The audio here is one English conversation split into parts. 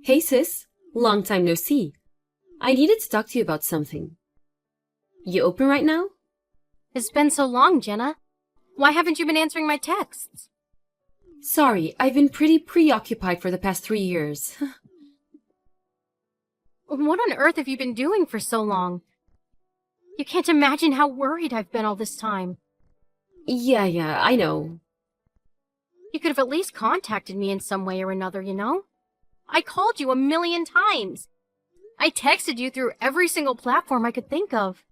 Hey sis, long time no see. I needed to talk to you about something. You open right now? It's been so long, Jenna. Why haven't you been answering my texts? Sorry, I've been pretty preoccupied for the past 3 years. What on earth have you been doing for so long? You can't imagine how worried I've been all this time. Yeah, I know. You could have at least contacted me in some way or another, you know? I called you 1,000,000 times. I texted you through every single platform I could think of.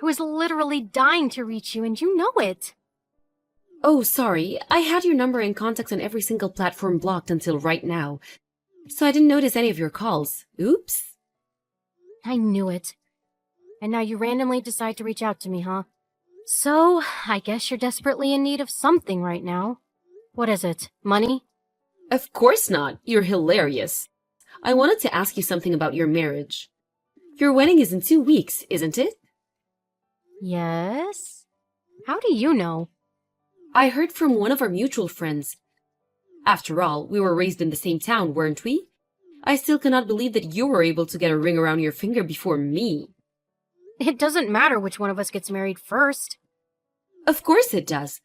I was literally dying to reach you, and you know it. Oh, sorry, I had your number and contacts on every single platform blocked until right now, so I didn't notice any of your calls. Oops. I knew it. And now you randomly decide to reach out to me, huh? So, I guess you're desperately in need of something right now. What is it? Money? Of course not. You're hilarious. I wanted to ask you something about your marriage. Your wedding is in 2 weeks, isn't it? Yes? How do you know? I heard from one of our mutual friends. After all, we were raised in the same town, weren't we? I still cannot believe that you were able to get a ring around your finger before me. It doesn't matter which one of us gets married first. Of course it does.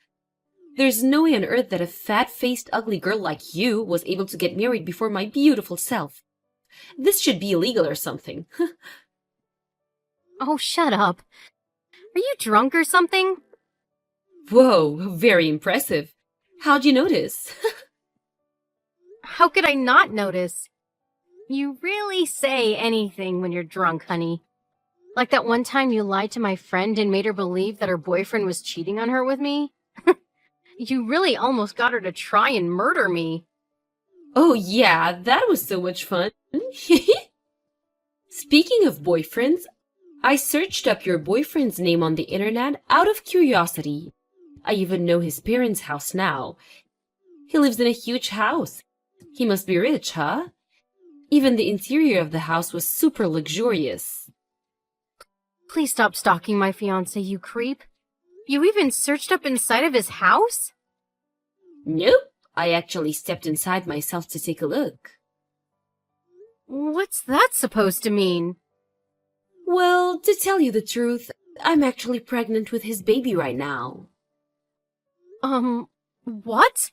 There's no way on earth that a fat-faced ugly girl like you was able to get married before my beautiful self. This should be illegal or something. Oh, shut up. Are you drunk or something? Whoa, very impressive. How'd you notice? How could I not notice? You really say anything when you're drunk, honey. Like that one time you lied to my friend and made her believe that her boyfriend was cheating on her with me? You really almost got her to try and murder me. Oh yeah, that was so much fun. Speaking of boyfriends, I searched up your boyfriend's name on the internet out of curiosity. I even know his parents' house now. He lives in a huge house. He must be rich, huh? Even the interior of the house was super luxurious. Please stop stalking my fiance, you creep. You even searched up inside of his house? Nope, I actually stepped inside myself to take a look. What's that supposed to mean? Well, to tell you the truth, I'm actually pregnant with his baby right now. What?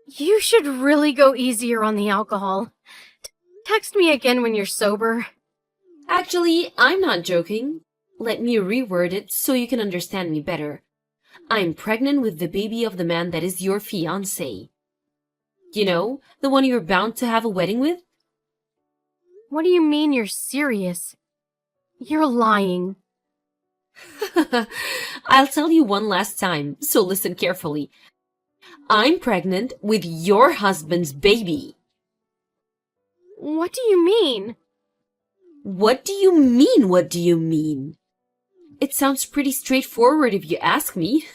You should really go easier on the alcohol. Text me again when you're sober. Actually, I'm not joking. Let me reword it so you can understand me better. I'm pregnant with the baby of the man that is your fiance. You know, the one you're bound to have a wedding with? What do you mean you're serious? You're lying. I'll tell you one last time, so listen carefully. I'm pregnant with your husband's baby. What do you mean? What do you mean, what do you mean? It sounds pretty straightforward if you ask me.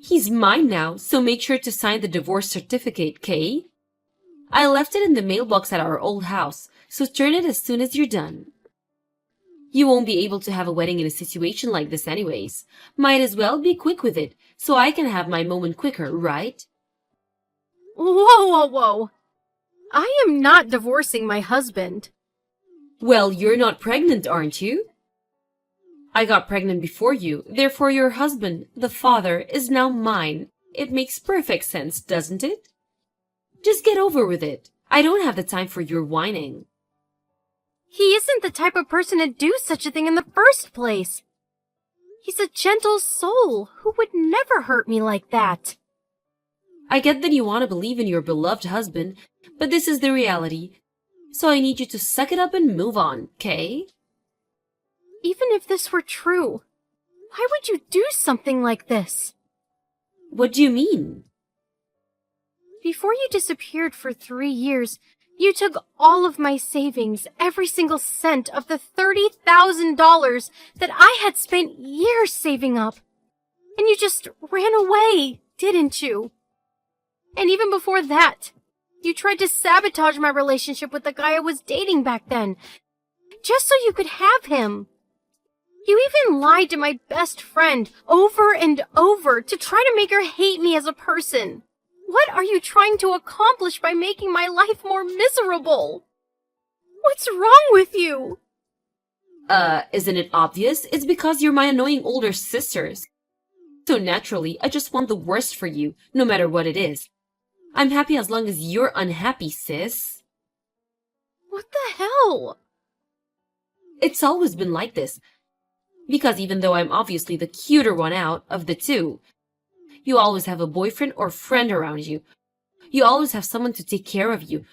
He's mine now, so make sure to sign the divorce certificate, Kay? I left it in the mailbox at our old house, so turn it as soon as you're done. You won't be able to have a wedding in a situation like this anyways. Might as well be quick with it, so I can have my moment quicker, right? Whoa. I am not divorcing my husband. Well, you're not pregnant, aren't you? I got pregnant before you, therefore your husband, the father, is now mine. It makes perfect sense, doesn't it? Just get over with it. I don't have the time for your whining. He isn't the type of person to do such a thing in the first place. He's a gentle soul who would never hurt me like that. I get that you want to believe in your beloved husband, but this is the reality. So I need you to suck it up and move on, okay? Even if this were true, why would you do something like this? What do you mean? Before you disappeared for 3 years, you took all of my savings, every single cent of the $30,000 that I had spent years saving up. And you just ran away, didn't you? And even before that, you tried to sabotage my relationship with the guy I was dating back then, just so you could have him. You even lied to my best friend over and over to try to make her hate me as a person. What are you trying to accomplish by making my life more miserable? What's wrong with you? Isn't it obvious? It's because you're my annoying older sisters. So naturally, I just want the worst for you, no matter what it is. I'm happy as long as you're unhappy, sis. What the hell? It's always been like this. Because even though I'm obviously the cuter one out of the two, you always have a boyfriend or friend around you. You always have someone to take care of you.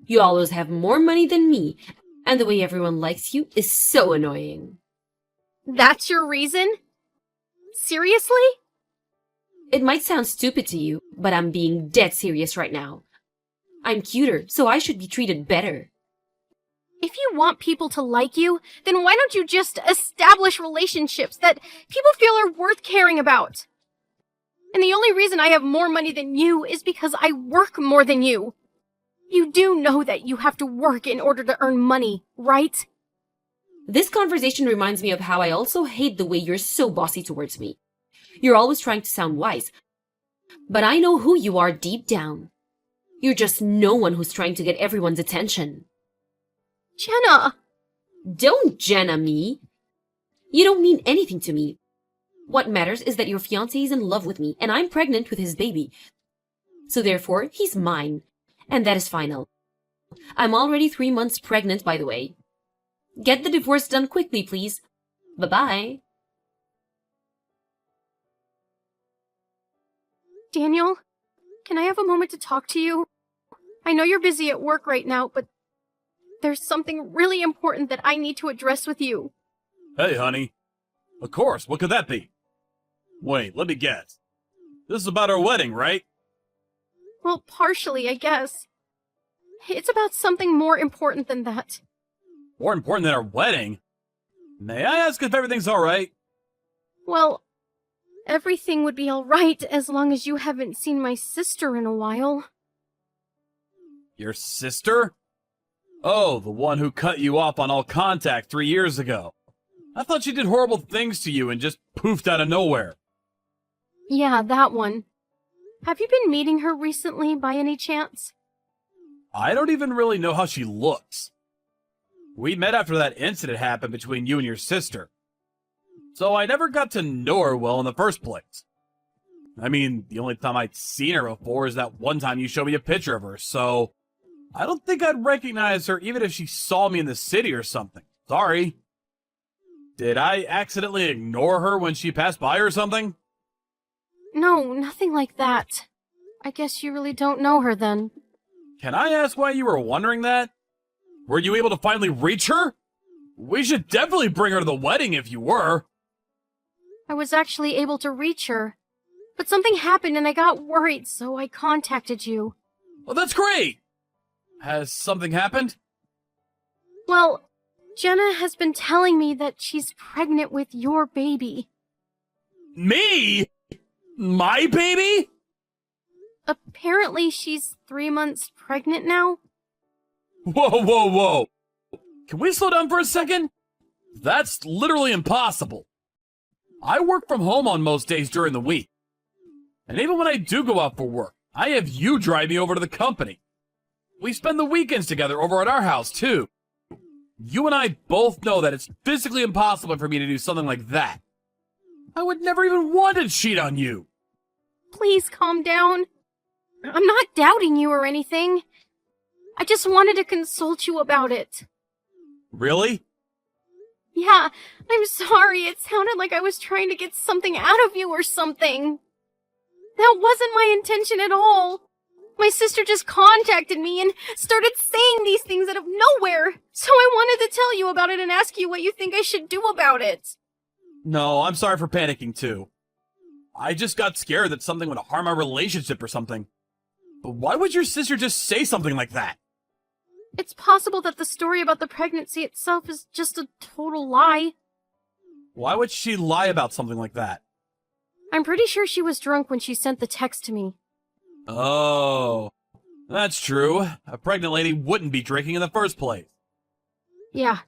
You always have more money than me, and the way everyone likes you is so annoying. That's your reason? Seriously? It might sound stupid to you, but I'm being dead serious right now. I'm cuter, so I should be treated better. If you want people to like you, then why don't you just establish relationships that people feel are worth caring about? And the only reason I have more money than you is because I work more than you. You do know that you have to work in order to earn money, right? This conversation reminds me of how I also hate the way you're so bossy towards me. You're always trying to sound wise, but I know who you are deep down. You're just no one who's trying to get everyone's attention. Jenna! Don't Jenna me. You don't mean anything to me. What matters is that your fiancé is in love with me, and I'm pregnant with his baby. So therefore, he's mine. And that is final. I'm already 3 months pregnant, by the way. Get the divorce done quickly, please. Bye-bye. Daniel, can I have a moment to talk to you? I know you're busy at work right now, but there's something really important that I need to address with you. Hey, honey. Of course, what could that be? Wait, let me guess. This is about our wedding, right? Well, partially, I guess. It's about something more important than that. More important than our wedding? May I ask if everything's alright? Well, everything would be alright as long as you haven't seen my sister in a while. Your sister? Oh, the one who cut you off on all contact 3 years ago. I thought she did horrible things to you and just poofed out of nowhere. Yeah, that one. Have you been meeting her recently by any chance? I don't even really know how she looks. We met after that incident happened between you and your sister. So I never got to know her well in the first place. I mean, the only time I'd seen her before is that one time you showed me a picture of her, so I don't think I'd recognize her even if she saw me in the city or something. Sorry. Did I accidentally ignore her when she passed by or something? No, nothing like that. I guess you really don't know her then. Can I ask why you were wondering that? Were you able to finally reach her? We should definitely bring her to the wedding if you were. I was actually able to reach her, but something happened and I got worried, so I contacted you. Well, that's great! Has something happened? Well, Jenna has been telling me that she's pregnant with your baby. Me? My baby? Apparently she's 3 months pregnant now. Whoa, whoa, whoa! Can we slow down for a second? That's literally impossible. I work from home on most days during the week. And even when I do go out for work, I have you drive me over to the company. We spend the weekends together over at our house, too. You and I both know that it's physically impossible for me to do something like that. I would never even want to cheat on you. Please calm down. I'm not doubting you or anything. I just wanted to consult you about it. Really? Yeah, I'm sorry. It sounded like I was trying to get something out of you or something. That wasn't my intention at all. My sister just contacted me and started saying these things out of nowhere. So I wanted to tell you about it and ask you what you think I should do about it. No, I'm sorry for panicking too. I just got scared that something would harm our relationship or something. But why would your sister just say something like that? It's possible that the story about the pregnancy itself is just a total lie. Why would she lie about something like that? I'm pretty sure she was drunk when she sent the text to me. Oh, that's true. A pregnant lady wouldn't be drinking in the first place. Yeah.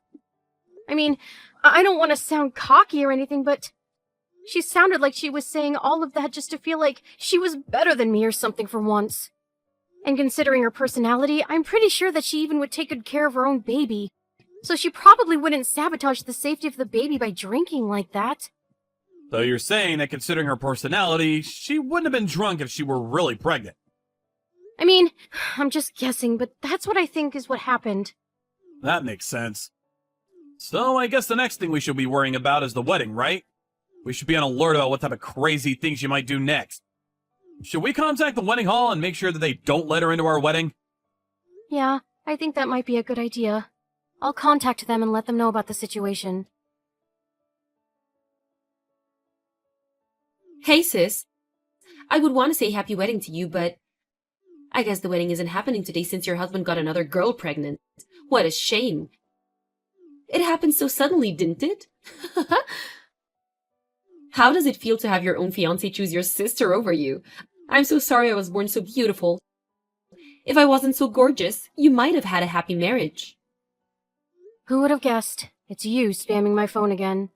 I mean, I don't want to sound cocky or anything, but She sounded like she was saying all of that just to feel like she was better than me or something for once. And considering her personality, I'm pretty sure that she even would take good care of her own baby. So she probably wouldn't sabotage the safety of the baby by drinking like that. So you're saying that considering her personality, she wouldn't have been drunk if she were really pregnant. I mean, I'm just guessing, but that's what I think is what happened. That makes sense. So I guess the next thing we should be worrying about is the wedding, right? We should be on alert about what type of crazy things she might do next. Should we contact the wedding hall and make sure that they don't let her into our wedding? Yeah, I think that might be a good idea. I'll contact them and let them know about the situation. Hey, sis. I would want to say happy wedding to you, but I guess the wedding isn't happening today since your husband got another girl pregnant. What a shame. It happened so suddenly, didn't it? How does it feel to have your own fiance choose your sister over you? I'm so sorry I was born so beautiful. If I wasn't so gorgeous, you might have had a happy marriage. Who would have guessed? It's you spamming my phone again.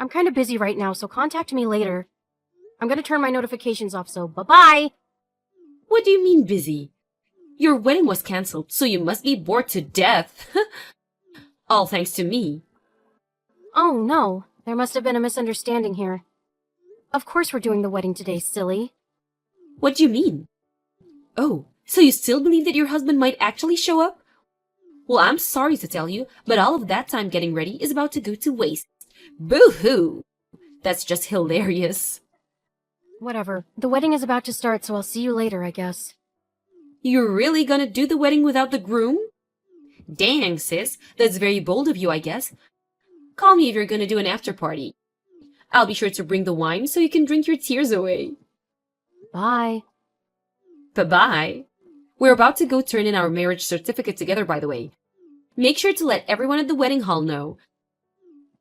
I'm kind of busy right now, so contact me later. I'm gonna turn my notifications off, so bye-bye! What do you mean busy? Your wedding was cancelled, so you must be bored to death. All thanks to me. Oh no, there must have been a misunderstanding here. Of course we're doing the wedding today, silly. What do you mean? Oh, so you still believe that your husband might actually show up? Well, I'm sorry to tell you, but all of that time getting ready is about to go to waste. Boo-hoo! That's just hilarious. Whatever. The wedding is about to start, so I'll see you later, I guess. You're really gonna do the wedding without the groom? Dang, sis. That's very bold of you, I guess. Call me if you're gonna do an after party. I'll be sure to bring the wine so you can drink your tears away. Bye. Bye-bye. We're about to go turn in our marriage certificate together, by the way. Make sure to let everyone at the wedding hall know.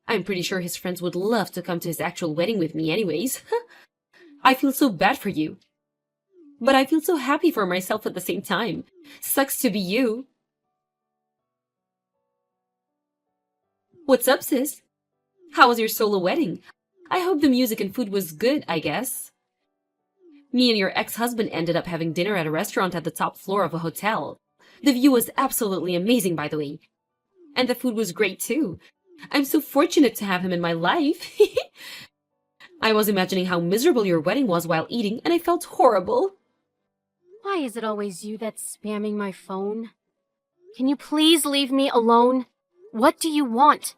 I'm pretty sure his friends would love to come to his actual wedding with me anyways. I feel so bad for you. But I feel so happy for myself at the same time. Sucks to be you. What's up, sis? How was your solo wedding? I hope the music and food was good, I guess. Me and your ex-husband ended up having dinner at a restaurant at the top floor of a hotel. The view was absolutely amazing, by the way. And the food was great, too. I'm so fortunate to have him in my life. I was imagining how miserable your wedding was while eating, and I felt horrible. Why is it always you that's spamming my phone? Can you please leave me alone? What do you want?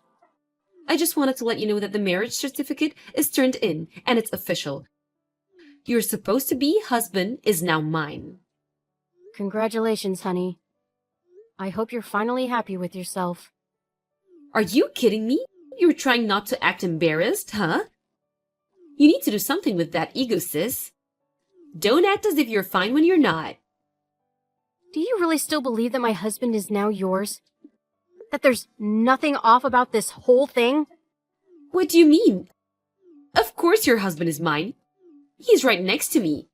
I just wanted to let you know that the marriage certificate is turned in, and it's official. Your supposed-to-be husband is now mine. Congratulations, honey. I hope you're finally happy with yourself. Are you kidding me? You're trying not to act embarrassed, huh? You need to do something with that ego, sis. Don't act as if you're fine when you're not. Do you really still believe that my husband is now yours? That there's nothing off about this whole thing? What do you mean? Of course your husband is mine. He's right next to me.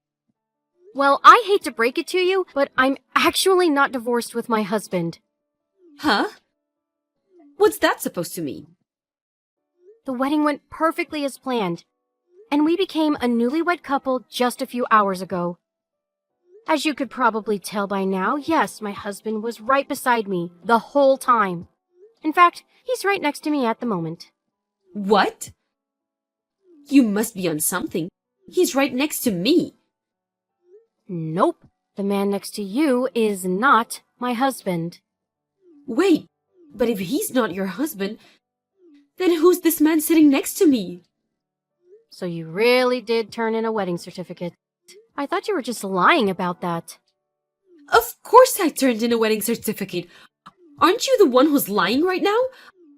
Well, I hate to break it to you, but I'm actually not divorced with my husband. Huh? What's that supposed to mean? The wedding went perfectly as planned, and we became a newlywed couple just a few hours ago. As you could probably tell by now, yes, my husband was right beside me the whole time. In fact, he's right next to me at the moment. What? You must be on something. He's right next to me. Nope. The man next to you is not my husband. Wait, but if he's not your husband, then who's this man sitting next to me? So you really did turn in a wedding certificate. I thought you were just lying about that. Of course I turned in a wedding certificate. Aren't you the one who's lying right now?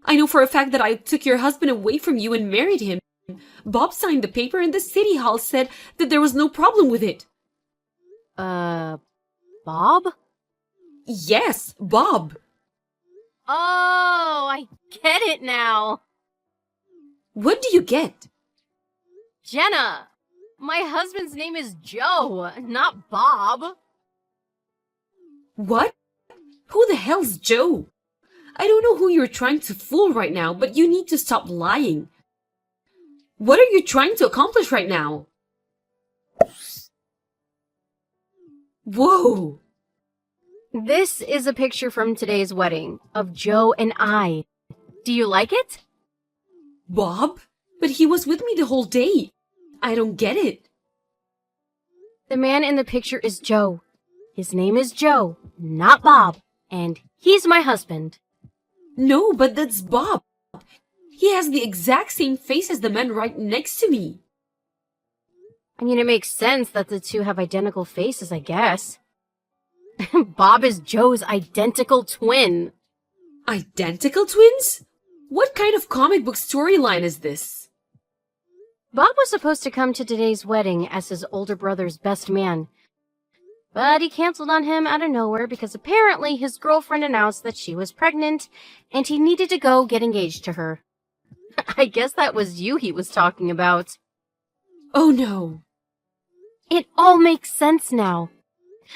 I know for a fact that I took your husband away from you and married him. Bob signed the paper and the city hall said that there was no problem with it. Bob? Yes, Bob. Oh, I get it now. What do you get? Jenna, my husband's name is Joe, not Bob. What? Who the hell's Joe? I don't know who you're trying to fool right now, but you need to stop lying. What are you trying to accomplish right now? Whoa! This is a picture from today's wedding of Joe and I. Do you like it? Bob? But he was with me the whole day. I don't get it. The man in the picture is Joe. His name is Joe, not Bob, and he's my husband. No, but that's Bob. He has the exact same face as the man right next to me. I mean, it makes sense that the two have identical faces, I guess. Bob is Joe's identical twin. Identical twins? What kind of comic book storyline is this? Bob was supposed to come to today's wedding as his older brother's best man. But he canceled on him out of nowhere because apparently his girlfriend announced that she was pregnant and he needed to go get engaged to her. I guess that was you he was talking about. Oh no. It all makes sense now.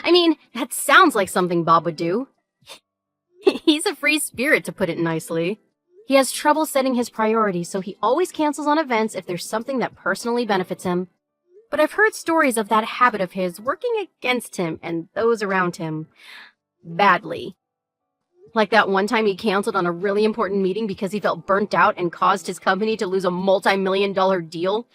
I mean, that sounds like something Bob would do. He's a free spirit, to put it nicely. He has trouble setting his priorities, so he always cancels on events if there's something that personally benefits him. But I've heard stories of that habit of his working against him and those around him. Badly. Like that one time he canceled on a really important meeting because he felt burnt out and caused his company to lose a multi-million-dollar deal.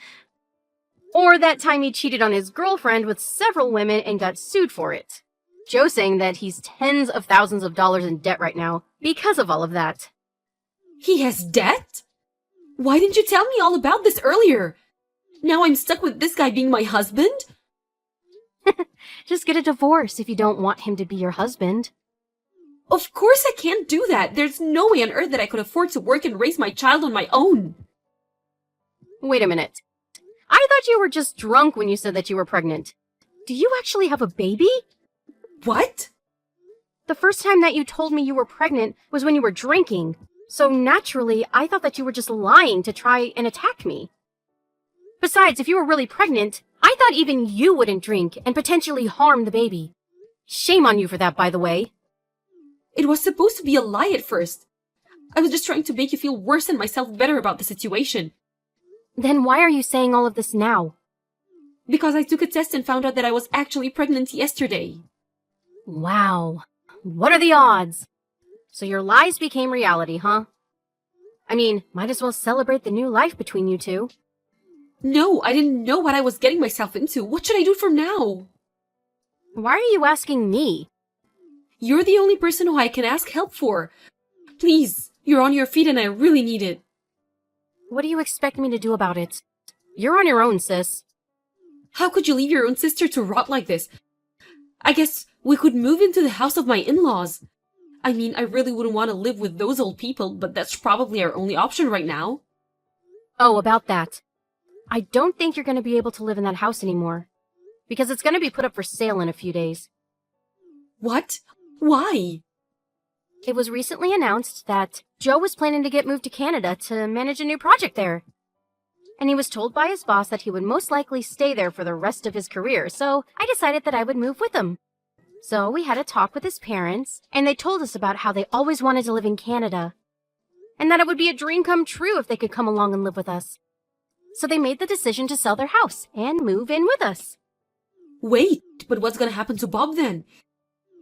Or that time he cheated on his girlfriend with several women and got sued for it. Joe saying that he's tens of thousands of dollars in debt right now because of all of that. He has debt? Why didn't you tell me all about this earlier? Now I'm stuck with this guy being my husband? Just get a divorce if you don't want him to be your husband. Of course I can't do that. There's no way on earth that I could afford to work and raise my child on my own. Wait a minute. I thought you were just drunk when you said that you were pregnant. Do you actually have a baby? What? The first time that you told me you were pregnant was when you were drinking. So naturally, I thought that you were just lying to try and attack me. Besides, if you were really pregnant, I thought even you wouldn't drink and potentially harm the baby. Shame on you for that, by the way. It was supposed to be a lie at first. I was just trying to make you feel worse and myself better about the situation. Then why are you saying all of this now? Because I took a test and found out that I was actually pregnant yesterday. Wow. What are the odds? So your lies became reality, huh? I mean, might as well celebrate the new life between you two. No, I didn't know what I was getting myself into. What should I do from now? Why are you asking me? You're the only person who I can ask help for. Please, you're on your feet and I really need it. What do you expect me to do about it? You're on your own, sis. How could you leave your own sister to rot like this? I guess we could move into the house of my in-laws. I mean, I really wouldn't want to live with those old people, but that's probably our only option right now. Oh, about that. I don't think you're going to be able to live in that house anymore. Because it's going to be put up for sale in a few days. What? Why? It was recently announced that Joe was planning to get moved to Canada to manage a new project there. And he was told by his boss that he would most likely stay there for the rest of his career, so I decided that I would move with him. So we had a talk with his parents, and they told us about how they always wanted to live in Canada. And that it would be a dream come true if they could come along and live with us. So they made the decision to sell their house and move in with us. Wait, but what's gonna happen to Bob then?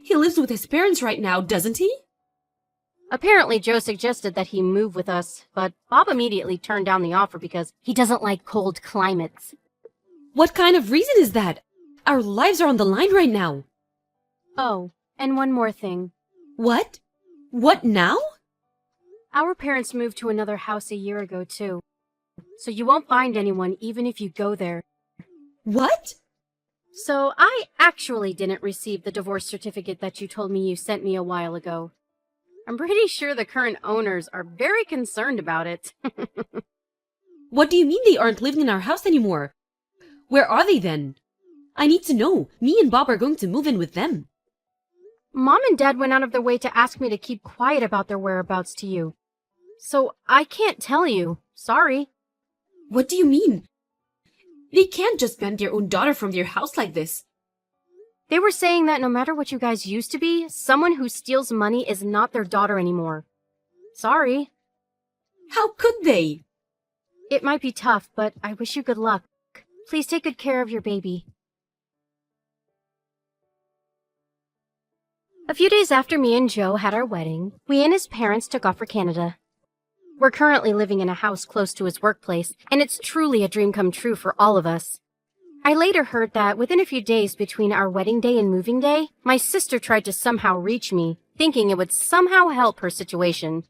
He lives with his parents right now, doesn't he? Apparently, Joe suggested that he move with us, but Bob immediately turned down the offer because he doesn't like cold climates. What kind of reason is that? Our lives are on the line right now. Oh, and one more thing. What? What now? Our parents moved to another house a year ago, too. So you won't find anyone even if you go there. What? So I actually didn't receive the divorce certificate that you told me you sent me a while ago. I'm pretty sure the current owners are very concerned about it. What do you mean they aren't living in our house anymore? Where are they then? I need to know. Me and Bob are going to move in with them. Mom and Dad went out of their way to ask me to keep quiet about their whereabouts to you. So I can't tell you. Sorry. What do you mean? They can't just ban their own daughter from their house like this. They were saying that no matter what you guys used to be, someone who steals money is not their daughter anymore. Sorry. How could they? It might be tough, but I wish you good luck. Please take good care of your baby. A few days after me and Joe had our wedding, we and his parents took off for Canada. We're currently living in a house close to his workplace, and it's truly a dream come true for all of us. I later heard that within a few days between our wedding day and moving day, my sister tried to somehow reach me, thinking it would somehow help her situation.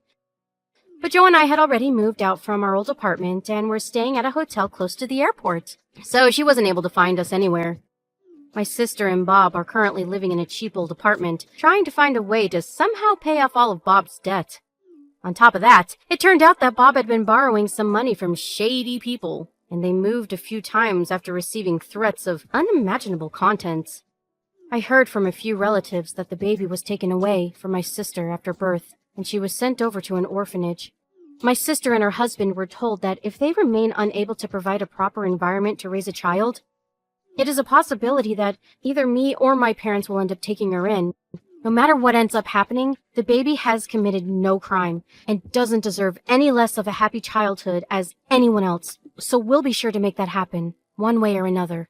But Joe and I had already moved out from our old apartment and were staying at a hotel close to the airport, so she wasn't able to find us anywhere. My sister and Bob are currently living in a cheap old apartment, trying to find a way to somehow pay off all of Bob's debt. On top of that, it turned out that Bob had been borrowing some money from shady people, and they moved a few times after receiving threats of unimaginable contents. I heard from a few relatives that the baby was taken away from my sister after birth, and she was sent over to an orphanage. My sister and her husband were told that if they remain unable to provide a proper environment to raise a child, it is a possibility that either me or my parents will end up taking her in. No matter what ends up happening, the baby has committed no crime and doesn't deserve any less of a happy childhood as anyone else. So we'll be sure to make that happen, one way or another.